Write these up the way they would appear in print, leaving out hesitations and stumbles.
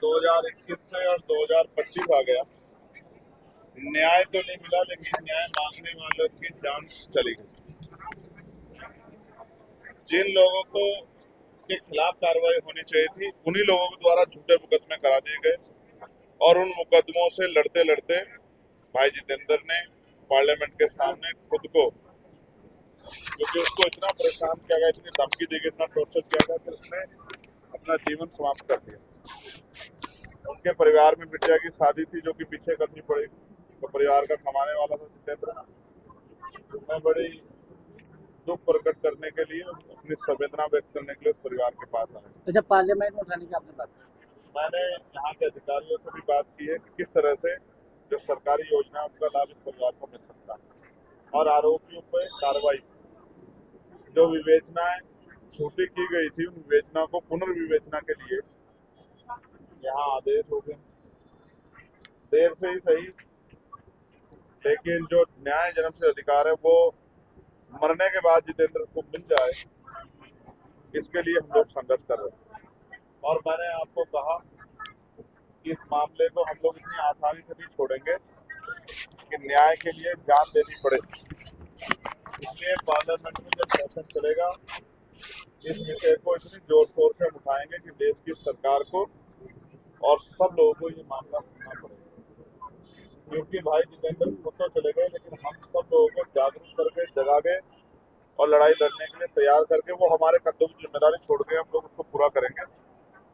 2021 में और 2025 आ गया, न्याय तो नहीं मिला, लेकिन न्याय मांगने वालों की जान चली गई। जिन लोगों को के खिलाफ कार्रवाई होनी चाहिए थी, उन्हीं लोगों के द्वारा झूठे मुकदमे करा दिए गए और उन मुकदमों से लड़ते लड़ते भाई जितेंद्र ने पार्लियामेंट के सामने खुद को, क्योंकि उसको इतना परेशान किया गया, इतनी धमकी दी गई, इतना टॉर्चर किया गया कि उसने अपना जीवन समाप्त कर दिया। उनके परिवार में बिटिया की शादी थी जो कि पीछे करनी पड़ी, तो परिवार का कमाने वाला था जितेंद्र। मैं बड़ी दुख प्रकट करने के लिए, अपनी संवेदना व्यक्त करने के लिए उस परिवार के पास आया। अच्छा, पार्लियामेंट में उठाने की आपने बात की? मैंने यहाँ के अधिकारियों से भी बात की है कि किस तरह से जो सरकारी योजना है उनका लाभ इस परिवार को मिल सकता है और आरोपियों पर कार्रवाई, जो विवेचनाएं छूटी की गई थी उन विवेचना को पुनर्विवेचना के लिए यहाँ आदेश हो गए। देर से ही सही, लेकिन जो न्याय जन्म से अधिकार है वो मरने के बाद जितेंद्र को मिल जाए, इसके लिए हम लोग संघर्ष कर रहे हैं। और मैंने आपको कहा कि इस मामले को हम लोग इतनी आसानी से नहीं छोड़ेंगे कि न्याय के लिए जान देनी पड़े। इसलिए पार्लियामेंट में जब सेशन चलेगा, इस विषय को इतनी जोर शोर से उठाएंगे कि देश की सरकार को और सब लोगों को ये मामला सुनना पड़ेगा। क्योंकि भाई जितेंद्र खुद तो चले गए, लेकिन हम सब लोगों को जागरूक करके जगा गए और लड़ाई लड़ने के लिए तैयार करके वो हमारे कंधों की जिम्मेदारी छोड़ के हम लोग उसको पूरा करेंगे।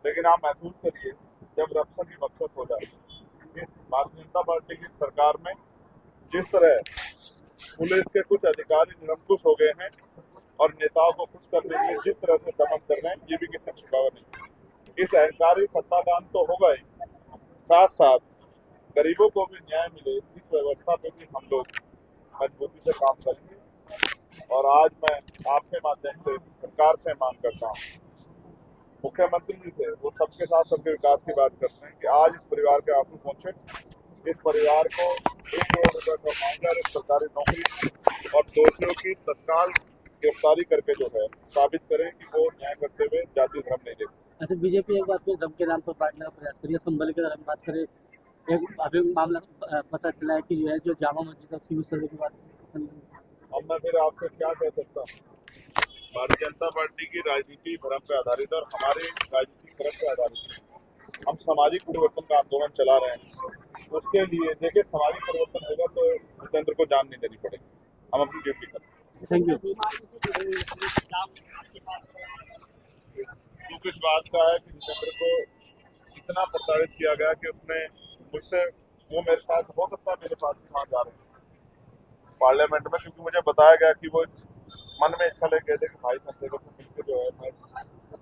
लेकिन आप महसूस करिए, जब रक्षक की मकसद हो जाए, इस भारतीय जनता पार्टी की सरकार में जिस तरह पुलिस के कुछ अधिकारी निरंकुश हो गए हैं और नेताओं को खुश करने के लिए जिस तरह से दमन कर रहे हैं, ये भी किसी छिपावा नहीं। इस अहंकारी सत्ता का अंत तो होगा ही, साथ साथ गरीबों को भी न्याय मिले, इस व्यवस्था पे भी हम लोग मजबूती से काम करेंगे। और आज मैं आपके माध्यम से सरकार से मांग करता हूँ, मुख्यमंत्री जी से, वो सबके साथ सबके विकास की बात करते हैं, कि आज इस परिवार के आंसू पहुंचे, इस परिवार को 1 करोड़ रुपए का मामला, सरकारी नौकरी और दोषियों की तत्काल गिरफ्तारी करके जो है साबित करें कि वो न्याय करते हुए जाति धर्म नहीं लेते। अच्छा, बीजेपी एक बार फिर धम के नाम पर बांटने का प्रयास करिए। संभल के बारे में बात करें, एक अभी मामला पता चला है कि जो है जो जामा मस्जिद है उसकी विसर्जन की बात। अब मैं फिर आपसे क्या कह सकता हूँ, भारतीय जनता पार्टी की राजनीति धर्म पे आधारित और हमारी राजनीति धर्म पे आधारित। हम सामाजिक परिवर्तन का आंदोलन चला रहे हैं, उसके लिए देखिए सामाजिक परिवर्तन होगा तो जितेंद्र को जान नहीं देनी पड़ेगी। हम अपनी ड्यूटी करें। Thank you. दुख इस बात का है कि जितेंद्र को इतना प्रताड़ित किया गया कि उसने मुझसे, वो मेरे पास हो सकता है मेरे पास भी वहाँ जा रहे हैं पार्लियामेंट में, क्योंकि मुझे बताया गया कि वो मन में इच्छा ले गए थे कि भाई संजय को मिलकर जो है मैं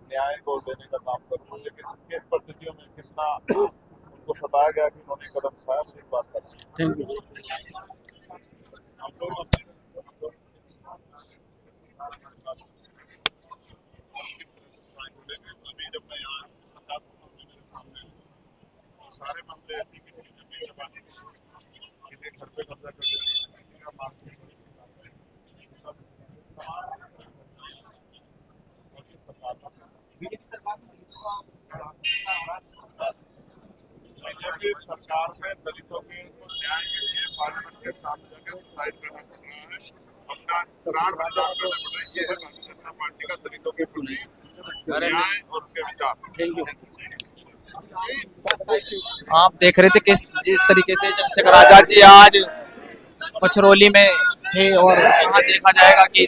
न्याय को देने का काम करूँ, लेकिन किस परिस्थितियों में कितना उनको सताया गया कि उन्होंने कदम उठाया, मुझे इस बात का। Thank you. हम लोग अभी जब मैं यहाँ 50 मामले मेरे सामने हैं, सारे मामले ऐसी किसी घर पे कब्जा करके बीजेपी सरकार में दलितों के न्याय के लिए पार्लियामेंट के सामने जाकर सुसाइड करना पड़ रहा है, अपना प्राण बलिदान करना पड़ रहा है। ये है भारतीय जनता पार्टी का दलितों के प्रति न्याय और उनके विचार। Thank you. आप देख रहे थे जिस तरीके से चंद्रशेखर आजाद जी आज पचरौली में थे और यहाँ देखा जाएगा कि